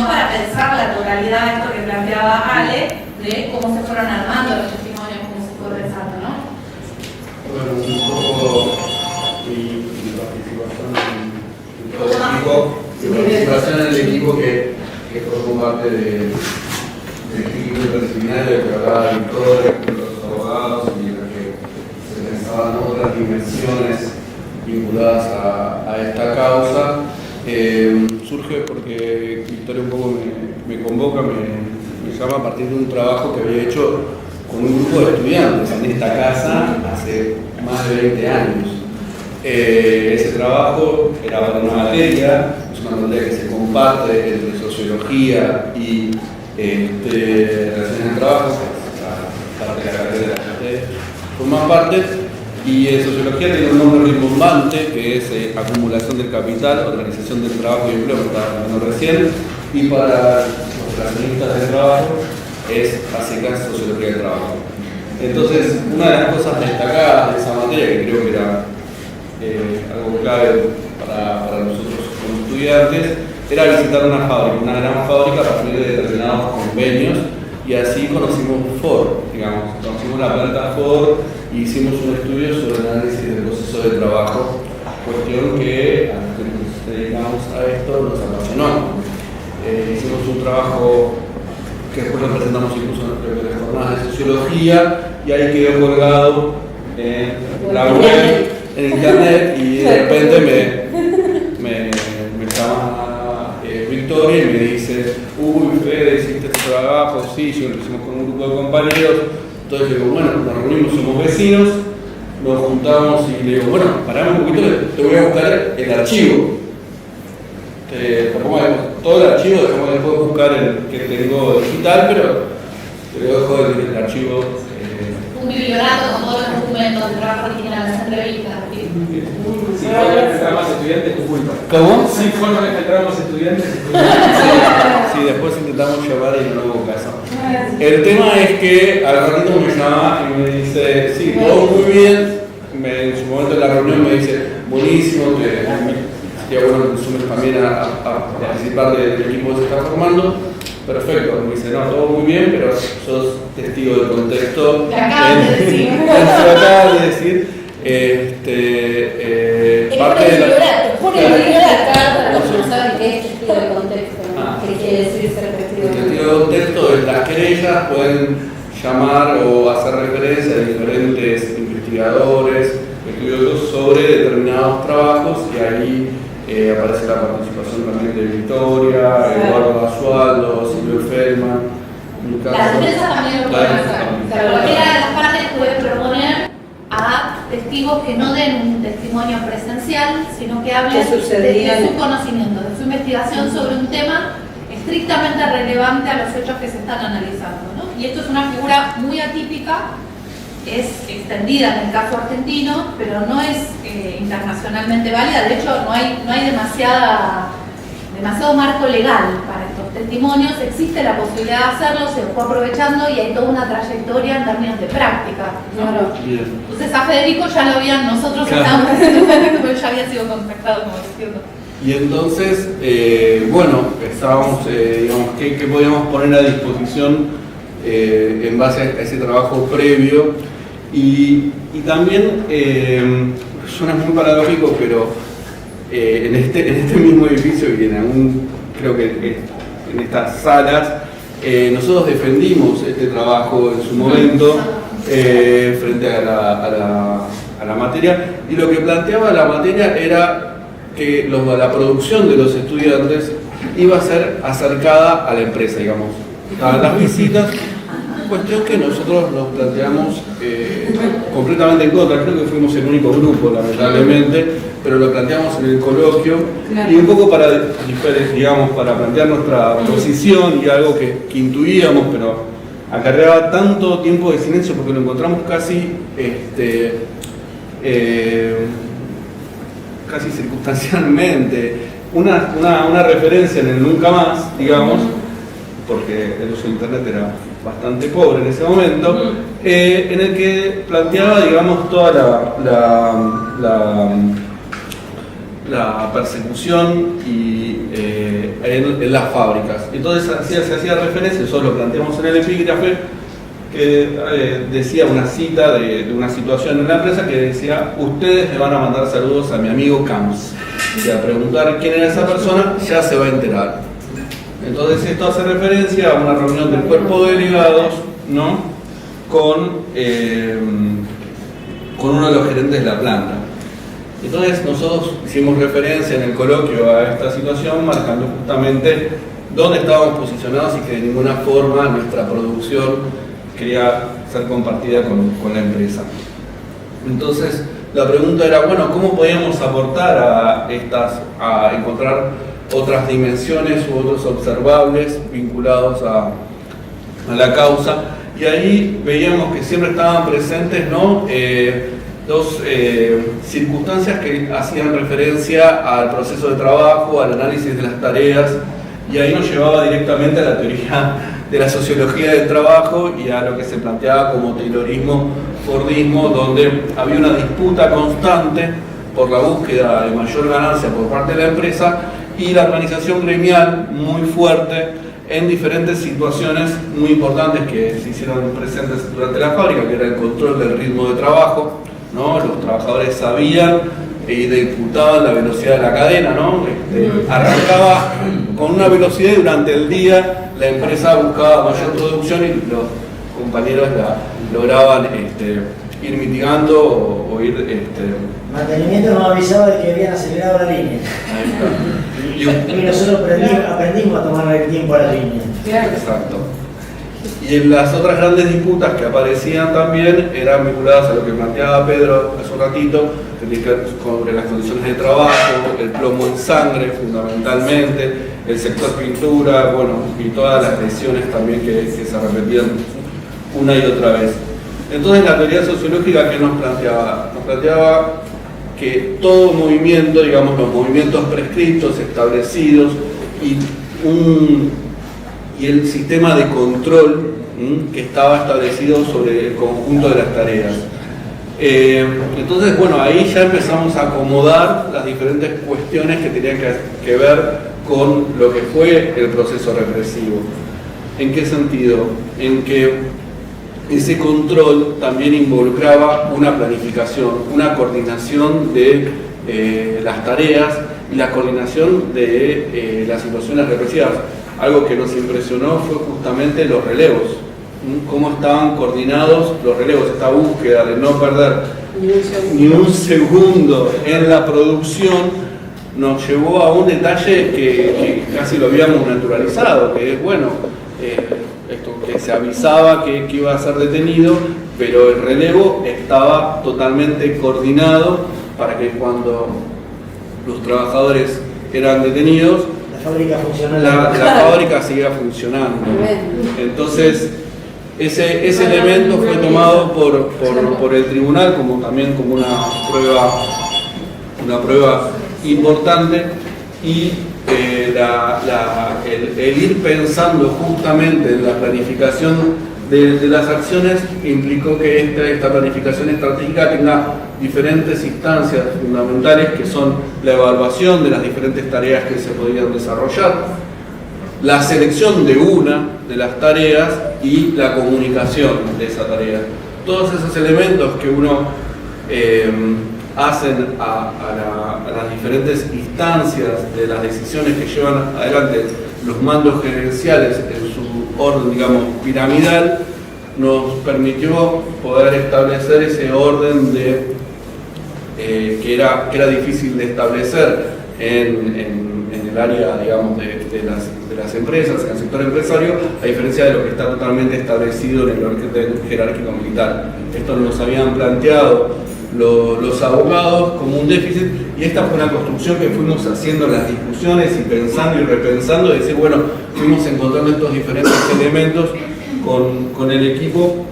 sino para pensar la totalidad de esto que planteaba Ale, de cómo se fueron armando los testimonios, cómo se fue pensando, ¿no? Bueno, un poco mi participación en todo el equipo, en el equipo que formó parte del equipo interdisciplinario que hablaba de Victoria, los abogados, y en el que se pensaban otras dimensiones vinculadas a esta causa. Surge porque Victoria un poco me convoca, me llama a partir de un trabajo que había hecho con un grupo de estudiantes en esta casa hace más de 20 años. Ese trabajo era para una materia, es una materia que se comparte entre sociología y relaciones de trabajo, parte de la carrera de forma parte. Y en sociología tiene un nombre rimbombante que es acumulación del capital, organización del trabajo y empleo, que estaba hablando recién, y para los relacionistas del trabajo es básicamente sociología del trabajo. Entonces, una de las cosas destacadas de esa materia, que creo que era algo clave para nosotros como estudiantes, era visitar una fábrica, una gran fábrica a partir de determinados convenios, y así conocimos Ford, digamos, conocimos la planta Ford y hicimos un estudio sobre el análisis del proceso de trabajo, cuestión que a los que nos dedicamos a esto nos apasionó. Hicimos un trabajo que después lo presentamos incluso en las jornadas de sociología, y ahí quedó colgado en la web, en internet, y de repente me llama Victoria y me dice: uy, Fede, hiciste este trabajo. Sí, yo lo hicimos con un grupo de compañeros. Entonces digo, bueno, nos reunimos, somos vecinos, nos juntamos y le digo, bueno, parame un poquito, te voy a buscar el archivo. Todo el archivo, después buscar el que tengo digital, pero te dejo el archivo. Un bibliorato con todos los documentos de trabajo original, las entrevistas. Si fueron que entramos estudiantes, tu culpa. ¿Cómo? Si fueron que entramos estudiantes, Sí, después intentamos llamar y no hubo caso. El tema es que al ratito me llama y me dice, sí, todo muy bien. En su momento en la reunión me dice, buenísimo, que sería bueno que te sumes también a participar del equipo que se está formando. Perfecto, me dice, no, todo muy bien, pero sos testigo del contexto. Me acabas de decir. Me acabas de decir. Parte de la... Pone el bibliorato para los que no saben qué es testigo de contexto, ¿no? ¿Qué quiere decir ser testigo de contexto? El testigo de contexto es las querellas pueden llamar o hacer referencia a diferentes investigadores, estudiosos sobre determinados trabajos, y ahí aparece la participación también de Victoria, Eduardo Basualdo, Silvio Feldman. Las defensas también lo pueden hacer. O sea, cualquiera de las partes puede proponer a testigos que no den un testimonio presencial, sino que hablen de su conocimiento, de su investigación sobre un tema estrictamente relevante a los hechos que se están analizando, ¿no? Y esto es una figura muy atípica, es extendida en el caso argentino, pero no es internacionalmente válida. De hecho, no hay demasiado marco legal para estos testimonios. Existe la posibilidad de hacerlo, se fue aprovechando, y hay toda una trayectoria en términos de práctica, ¿no? Claro. Entonces a Federico ya lo habían, nosotros estábamos haciendo, pero ya había sido contactado, como diciendo. Y entonces, bueno, estábamos, digamos, ¿qué podíamos poner a disposición en base a ese trabajo previo? Y también, suena muy paradójico, pero en este mismo edificio y creo que en estas salas, nosotros defendimos este trabajo en su momento frente a la materia, y lo que planteaba la materia era que la producción de los estudiantes iba a ser acercada a la empresa, digamos. A las visitas, cuestión que nosotros nos planteamos completamente en contra. Creo que fuimos el único grupo, lamentablemente, pero lo planteamos en el coloquio, claro. Y un poco para plantear nuestra posición, y algo que intuíamos, pero acarreaba tanto tiempo de silencio porque lo encontramos casi circunstancialmente, una referencia en el nunca más, digamos, porque el uso de internet era bastante pobre en ese momento, en el que planteaba, digamos, toda la persecución y en las fábricas. Entonces se hacía referencia, eso lo planteamos en el epígrafe, que decía una cita de una situación en la empresa que decía: ustedes le van a mandar saludos a mi amigo Camps, y a preguntar quién era esa persona, ya se va a enterar. Entonces esto hace referencia a una reunión del cuerpo de delegados, ¿no?, con uno de los gerentes de la planta. Entonces nosotros hicimos referencia en el coloquio a esta situación, marcando justamente dónde estábamos posicionados y que de ninguna forma nuestra producción quería ser compartida con la empresa. Entonces la pregunta era, bueno, ¿cómo podíamos aportar a encontrar otras dimensiones u otros observables vinculados a la causa? Y ahí veíamos que siempre estaban presentes, ¿no?, dos circunstancias que hacían referencia al proceso de trabajo, al análisis de las tareas, y ahí nos llevaba directamente a la teoría de la sociología del trabajo y a lo que se planteaba como taylorismo, fordismo, donde había una disputa constante por la búsqueda de mayor ganancia por parte de la empresa y la organización gremial muy fuerte en diferentes situaciones muy importantes que se hicieron presentes durante la fábrica, que era el control del ritmo de trabajo, ¿no? Los trabajadores sabían y disputaban la velocidad de la cadena, ¿no? Arrancaba con una velocidad y durante el día la empresa buscaba mayor producción y los compañeros lograban ir mitigando o ir... Mantenimiento nos avisaba de que habían acelerado la línea. Y nosotros aprendimos a tomar el tiempo a la línea. Exacto. Y en las otras grandes disputas que aparecían también eran vinculadas a lo que planteaba Pedro hace un ratito, sobre las condiciones de trabajo, el plomo en sangre fundamentalmente, el sector pintura, bueno, y todas las lesiones también que se repetían una y otra vez. Entonces la teoría sociológica que nos planteaba que todo movimiento, digamos los movimientos prescritos, establecidos y el sistema de control que estaba establecido sobre el conjunto de las tareas. Entonces, bueno, ahí ya empezamos a acomodar las diferentes cuestiones que tenían que ver con lo que fue el proceso represivo. ¿En qué sentido? En que ese control también involucraba una planificación, una coordinación de las tareas y la coordinación de las situaciones represivas. Algo que nos impresionó fue justamente los relevos, cómo estaban coordinados los relevos, esta búsqueda de no perder ni un segundo en la producción nos llevó a un detalle que casi lo habíamos naturalizado, que es, bueno, esto que se avisaba que iba a ser detenido, pero el relevo estaba totalmente coordinado para que cuando los trabajadores eran detenidos, la fábrica seguía funcionando. Entonces, ese elemento fue tomado por el tribunal como también como una prueba importante, y el ir pensando justamente en la planificación de las acciones implicó que esta planificación estratégica tenga diferentes instancias fundamentales, que son la evaluación de las diferentes tareas que se podían desarrollar, la selección de una de las tareas y la comunicación de esa tarea. Todos esos elementos que uno hacen a las diferentes instancias de las decisiones que llevan adelante los mandos gerenciales en su orden, digamos, piramidal, nos permitió poder establecer ese orden que era difícil de establecer en el área, digamos, de las empresas, en el sector empresario, a diferencia de lo que está totalmente establecido en el orden jerárquico militar. Esto nos habían planteado los abogados como un déficit, y esta fue una construcción que fuimos haciendo en las discusiones y pensando y repensando, y decir, bueno, fuimos encontrando estos diferentes elementos con el equipo,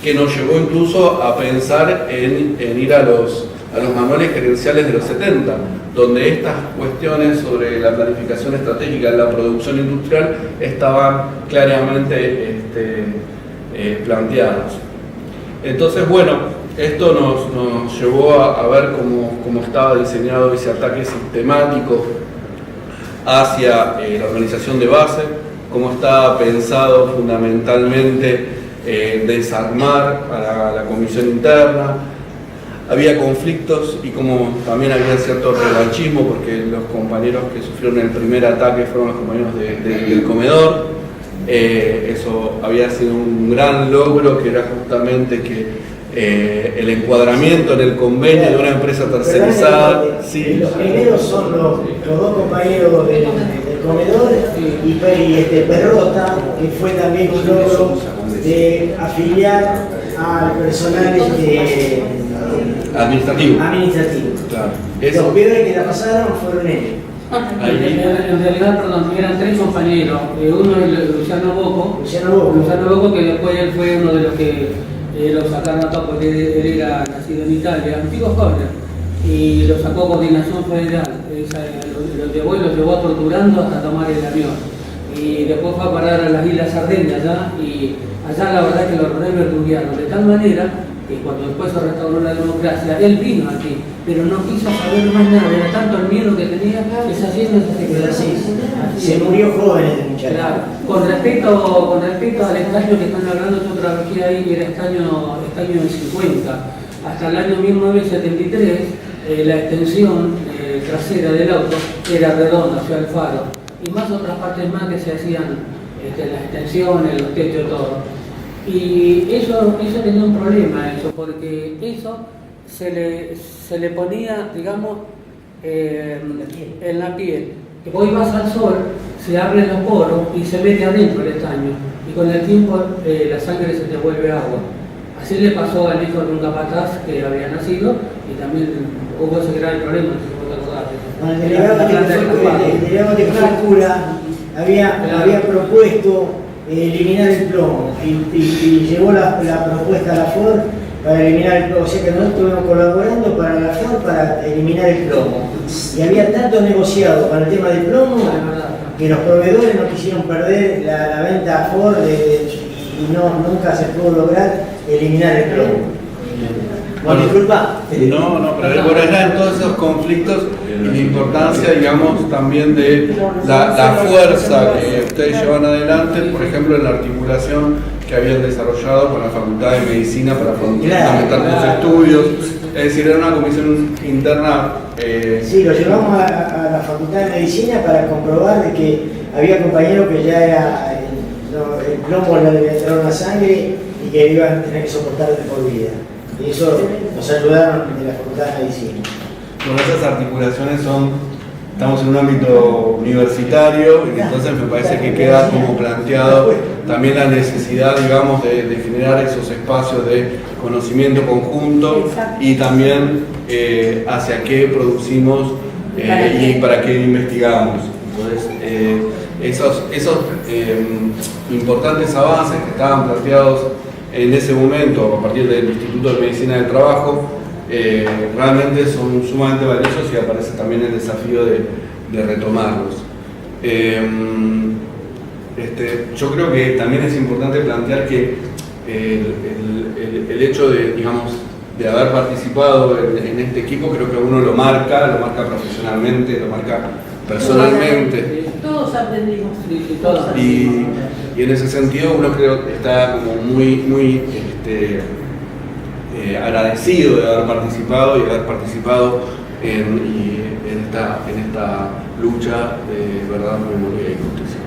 que nos llevó incluso a pensar en ir a los manuales gerenciales de los 70, donde estas cuestiones sobre la planificación estratégica en la producción industrial estaban claramente planteadas. Entonces, bueno, esto nos llevó a ver cómo estaba diseñado ese ataque sistemático hacia la organización de base, cómo está pensado fundamentalmente desarmar a la comisión interna. Había conflictos y como también había cierto revanchismo, porque los compañeros que sufrieron el primer ataque fueron los compañeros del comedor. Eso había sido un gran logro, que era justamente que el encuadramiento en el convenio de una empresa tercerizada. Sí. Los primeros son los dos compañeros del comedor y Perrota, que fue también un logro de afiliar al personal administrativo. Claro. Eso. Los peores que la pasaron fueron ellos. En realidad, perdón, eran 3 compañeros. Uno es Luciano Boco, que después él fue uno de los que lo sacaron a todo porque él era nacido en Italia, antiguo joven, y lo sacó Coordinación Federal. Lo llevó torturando hasta tomar el avión. Y después fue a parar a las Islas Sardeñas allá, y allá la verdad que lo reverturiaron de tal manera que cuando después se restauró la democracia, él vino aquí, pero no quiso saber más nada, era tanto el miedo que tenía, que esa hacienda se quedó así. Se murió joven el muchacho. Claro. Con respecto al estaño que están hablando, yo trabajé ahí, que era estaño del 50. Hasta el año 1973, la extensión trasera del auto era redonda, hacia el faro. Y más otras partes más que se hacían, las extensiones, los techos, todo. Y eso tenía un problema, porque eso se le ponía, digamos, en la piel. Que vos vas al sol, se abren los poros y se mete adentro el estaño. Y con el tiempo la sangre se te vuelve agua. Así le pasó al hijo de un capataz que había nacido y también hubo ese grave problema, no sé si vos te acordás. El delegado de cura había propuesto eliminar el plomo y llevó la propuesta a la FOR para eliminar el plomo. O sea que nosotros estuvimos colaborando para la FOR para eliminar el plomo. Y había tanto negociado con el tema del plomo que los proveedores no quisieron perder la venta a FOR y nunca se pudo lograr eliminar el plomo. Bueno, disculpa. No, pero por eran todos esos conflictos y la importancia, digamos, también de la fuerza que ustedes llevan adelante, por ejemplo, en la articulación que habían desarrollado con la Facultad de Medicina para fundamentar sus estudios. Es decir, era una comisión interna. Sí, lo llevamos a la Facultad de Medicina para comprobar de que había compañeros que ya era el plomo le entró en la sangre y que iban a tener que soportar de por vida. Y eso nos ayudaron de la Facultad de Medicina. Bueno, esas articulaciones estamos en un ámbito universitario y entonces me parece que queda como planteado también la necesidad, digamos, de generar esos espacios de conocimiento conjunto y también hacia qué producimos y para qué investigamos. Entonces, esos importantes avances que estaban planteados en ese momento a partir del Instituto de Medicina del Trabajo realmente son sumamente valiosos y aparece también el desafío de retomarlos. Yo creo que también es importante plantear que el hecho de, digamos, de haber participado en este equipo, creo que uno lo marca profesionalmente, lo marca personalmente. Todos aprendimos. Y en ese sentido uno creo que está como muy agradecido de haber participado y haber participado en esta lucha de verdad, memoria y justicia.